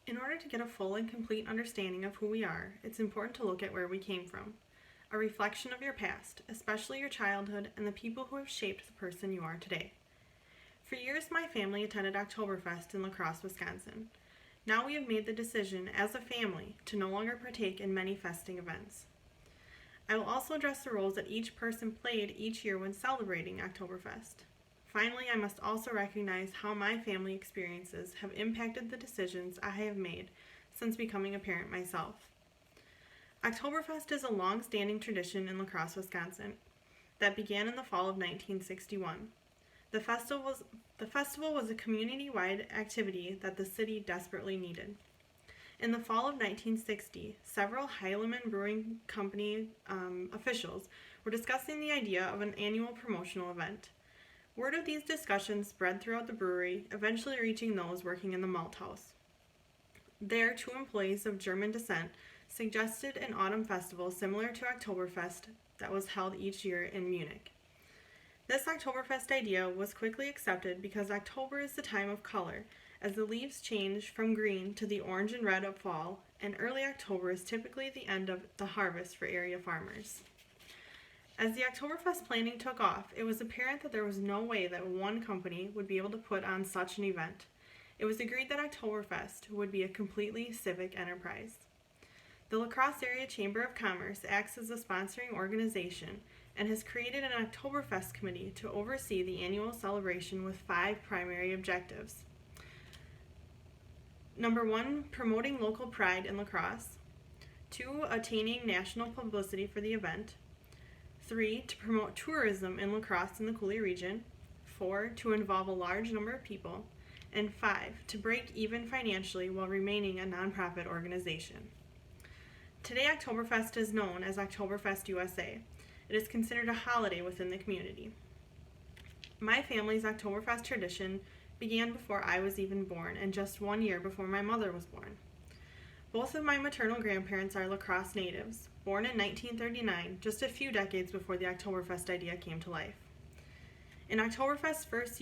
In order to get a full and complete understanding of who we are, it's important to look at where we came from, a reflection of your past, especially your childhood and the people who have shaped the person you are today. For years, my family attended Oktoberfest in La Crosse, Wisconsin. Now we have made the decision as a family to no longer partake in many festing events. I will also address the roles that each person played each year when celebrating Oktoberfest. Finally, I must also recognize how my family experiences have impacted the decisions I have made since becoming a parent myself. Oktoberfest is a long-standing tradition in La Crosse, Wisconsin, that began in the fall of 1961. The festival was a community-wide activity that the city desperately needed. In the fall of 1960, several Heilemann Brewing Company officials were discussing the idea of an annual promotional event. Word of these discussions spread throughout the brewery, eventually reaching those working in the malt house. There, two employees of German descent suggested an autumn festival similar to Oktoberfest that was held each year in Munich. This Oktoberfest idea was quickly accepted because October is the time of color, as the leaves change from green to the orange and red of fall, and early October is typically the end of the harvest for area farmers. As the Oktoberfest planning took off, it was apparent that there was no way that one company would be able to put on such an event. It was agreed that Oktoberfest would be a completely civic enterprise. The La Crosse Area Chamber of Commerce acts as a sponsoring organization and has created an Oktoberfest committee to oversee the annual celebration with 5 primary objectives. Number 1, promoting local pride in La Crosse. 2, attaining national publicity for the event. 3, to promote tourism in La Crosse and the Coulee region. 4, to involve a large number of people. And 5, to break even financially while remaining a nonprofit organization. Today, Oktoberfest is known as Oktoberfest USA. It is considered a holiday within the community. My family's Oktoberfest tradition began before I was even born and just 1 year before my mother was born. Both of my maternal grandparents are La Crosse natives, born in 1939, just a few decades before the Oktoberfest idea came to life. In Oktoberfest's first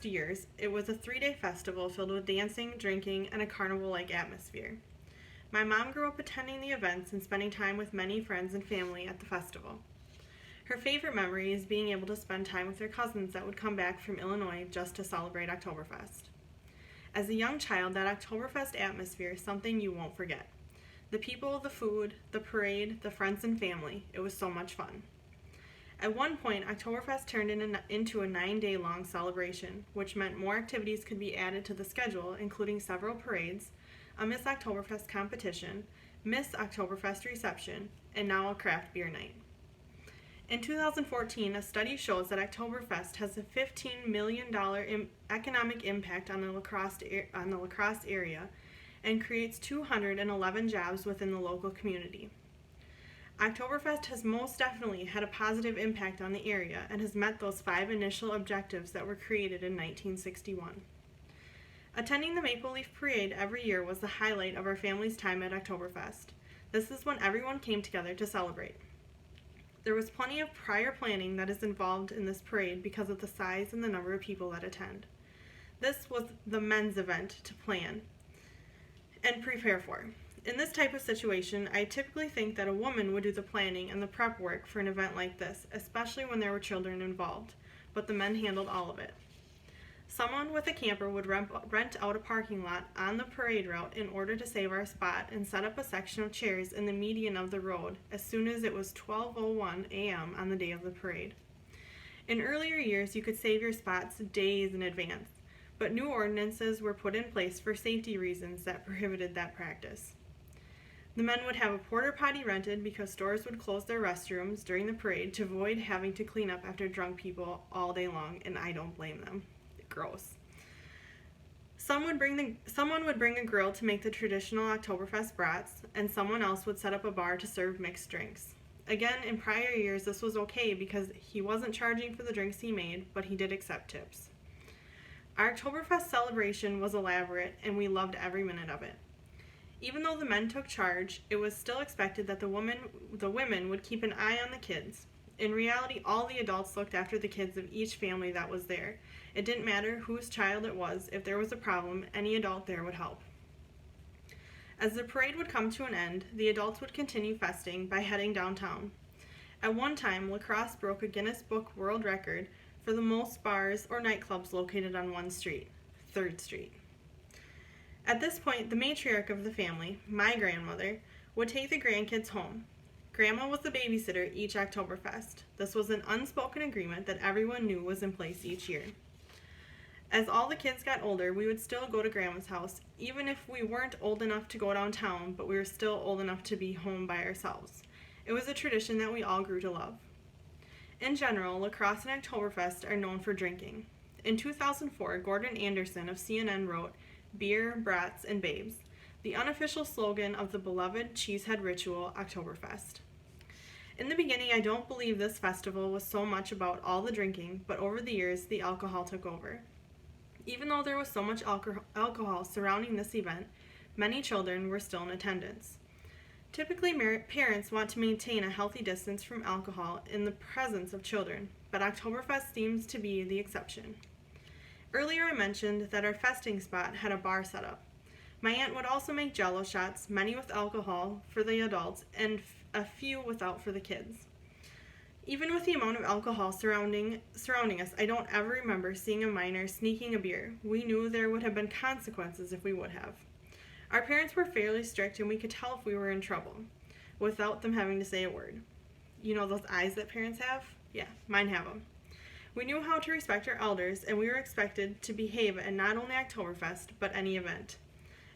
years, it was a 3-day festival filled with dancing, drinking, and a carnival-like atmosphere. My mom grew up attending the events and spending time with many friends and family at the festival. Her favorite memory is being able to spend time with her cousins that would come back from Illinois just to celebrate Oktoberfest. As a young child, that Oktoberfest atmosphere is something you won't forget. The people, the food, the parade, the friends and family, it was so much fun. At one point, Oktoberfest turned into a 9-day long celebration, which meant more activities could be added to the schedule, including several parades, a Miss Oktoberfest competition, Miss Oktoberfest reception, and now a craft beer night. In 2014, a study shows that Oktoberfest has a $15 million economic impact on the La Crosse area and creates 211 jobs within the local community. Oktoberfest has most definitely had a positive impact on the area and has met those 5 initial objectives that were created in 1961. Attending the Maple Leaf Parade every year was the highlight of our family's time at Oktoberfest. This is when everyone came together to celebrate. There was plenty of prior planning that is involved in this parade because of the size and the number of people that attend. This was the men's event to plan and prepare for. In this type of situation, I typically think that a woman would do the planning and the prep work for an event like this, especially when there were children involved, but the men handled all of it. Someone with a camper would rent out a parking lot on the parade route in order to save our spot and set up a section of chairs in the median of the road as soon as it was 12:01 a.m. on the day of the parade. In earlier years, you could save your spots days in advance, but new ordinances were put in place for safety reasons that prohibited that practice. The men would have a porta potty rented because stores would close their restrooms during the parade to avoid having to clean up after drunk people all day long, and I don't blame them. Gross. Someone would bring a grill to make the traditional Oktoberfest brats, and someone else would set up a bar to serve mixed drinks. Again, in prior years, this was okay because he wasn't charging for the drinks he made, but he did accept tips. Our Oktoberfest celebration was elaborate, and we loved every minute of it. Even though the men took charge, it was still expected that the women would keep an eye on the kids. In reality, all the adults looked after the kids of each family that was there. It didn't matter whose child it was. If there was a problem, any adult there would help. As the parade would come to an end, the adults would continue festing by heading downtown. At one time, La Crosse broke a Guinness Book World Record for the most bars or nightclubs located on one street, 3rd Street. At this point, the matriarch of the family, my grandmother, would take the grandkids home. Grandma was the babysitter each Oktoberfest. This was an unspoken agreement that everyone knew was in place each year. As all the kids got older, we would still go to Grandma's house, even if we weren't old enough to go downtown, but we were still old enough to be home by ourselves. It was a tradition that we all grew to love. In general, La Crosse and Oktoberfest are known for drinking. In 2004, Gordon Anderson of CNN wrote, "Beer, brats, and babes," the unofficial slogan of the beloved cheesehead ritual, Oktoberfest. In the beginning, I don't believe this festival was so much about all the drinking, but over the years, the alcohol took over. Even though there was so much alcohol surrounding this event, many children were still in attendance. Typically, parents want to maintain a healthy distance from alcohol in the presence of children, but Oktoberfest seems to be the exception. Earlier I mentioned that our festing spot had a bar set up. My aunt would also make Jell-O shots, many with alcohol for the adults and a few without for the kids. Even with the amount of alcohol surrounding us, I don't ever remember seeing a minor sneaking a beer. We knew there would have been consequences if we would have. Our parents were fairly strict and we could tell if we were in trouble without them having to say a word. You know those eyes that parents have? Yeah, mine have them. We knew how to respect our elders and we were expected to behave at not only Oktoberfest, but any event.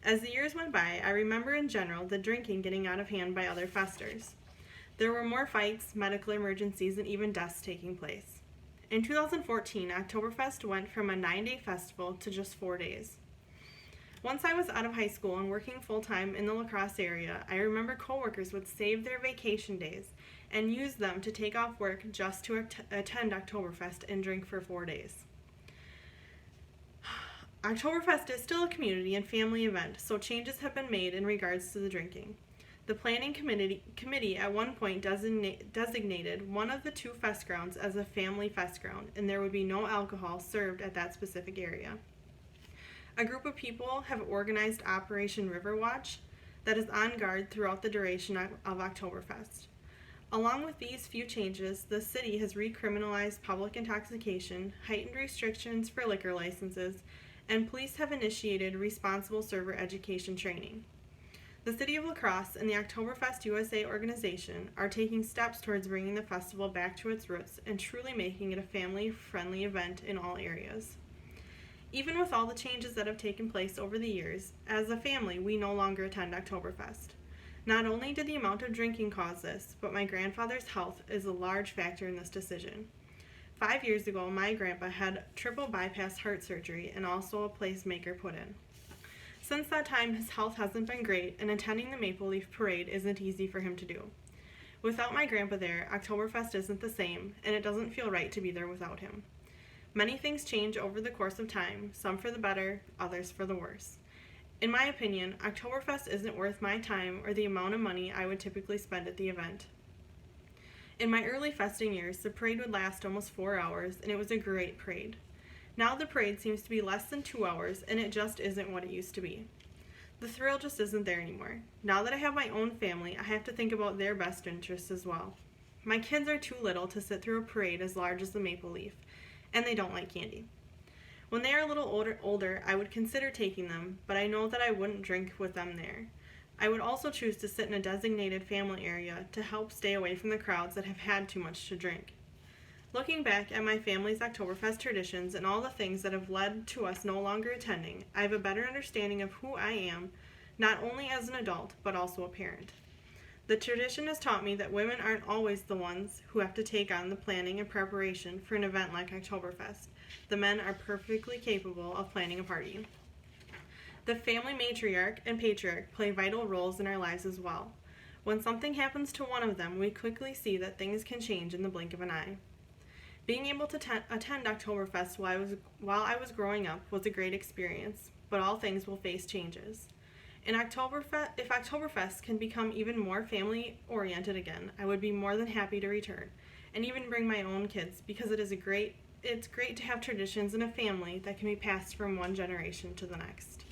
As the years went by, I remember in general the drinking getting out of hand by other festers. There were more fights, medical emergencies, and even deaths taking place. In 2014, Oktoberfest went from a 9-day festival to just 4 days. Once I was out of high school and working full-time in the La Crosse area, I remember coworkers would save their vacation days and use them to take off work just to attend Oktoberfest and drink for 4 days. Oktoberfest is still a community and family event, so changes have been made in regards to the drinking. The planning committee at one point designated one of the 2 fest grounds as a family fest ground, and there would be no alcohol served at that specific area. A group of people have organized Operation River Watch that is on guard throughout the duration of Oktoberfest. Along with these few changes, the city has recriminalized public intoxication, heightened restrictions for liquor licenses, and police have initiated responsible server education training. The City of La Crosse and the Oktoberfest USA organization are taking steps towards bringing the festival back to its roots and truly making it a family-friendly event in all areas. Even with all the changes that have taken place over the years, as a family, we no longer attend Oktoberfest. Not only did the amount of drinking cause this, but my grandfather's health is a large factor in this decision. 5 years ago, my grandpa had triple bypass heart surgery and also a pacemaker put in. Since that time, his health hasn't been great, and attending the Maple Leaf Parade isn't easy for him to do. Without my grandpa there, Oktoberfest isn't the same, and it doesn't feel right to be there without him. Many things change over the course of time, some for the better, others for the worse. In my opinion, Oktoberfest isn't worth my time or the amount of money I would typically spend at the event. In my early festing years, the parade would last almost 4 hours, and it was a great parade. Now the parade seems to be less than 2 hours, and it just isn't what it used to be. The thrill just isn't there anymore. Now that I have my own family, I have to think about their best interests as well. My kids are too little to sit through a parade as large as the Maple Leaf, and they don't like candy. When they are a little older, I would consider taking them, but I know that I wouldn't drink with them there. I would also choose to sit in a designated family area to help stay away from the crowds that have had too much to drink. Looking back at my family's Oktoberfest traditions and all the things that have led to us no longer attending, I have a better understanding of who I am, not only as an adult, but also a parent. The tradition has taught me that women aren't always the ones who have to take on the planning and preparation for an event like Oktoberfest. The men are perfectly capable of planning a party. The family matriarch and patriarch play vital roles in our lives as well. When something happens to one of them, we quickly see that things can change in the blink of an eye. Being able to attend Oktoberfest while I was growing up was a great experience, but all things will face changes. If Oktoberfest can become even more family-oriented again, I would be more than happy to return, and even bring my own kids, because it's great to have traditions in a family that can be passed from one generation to the next.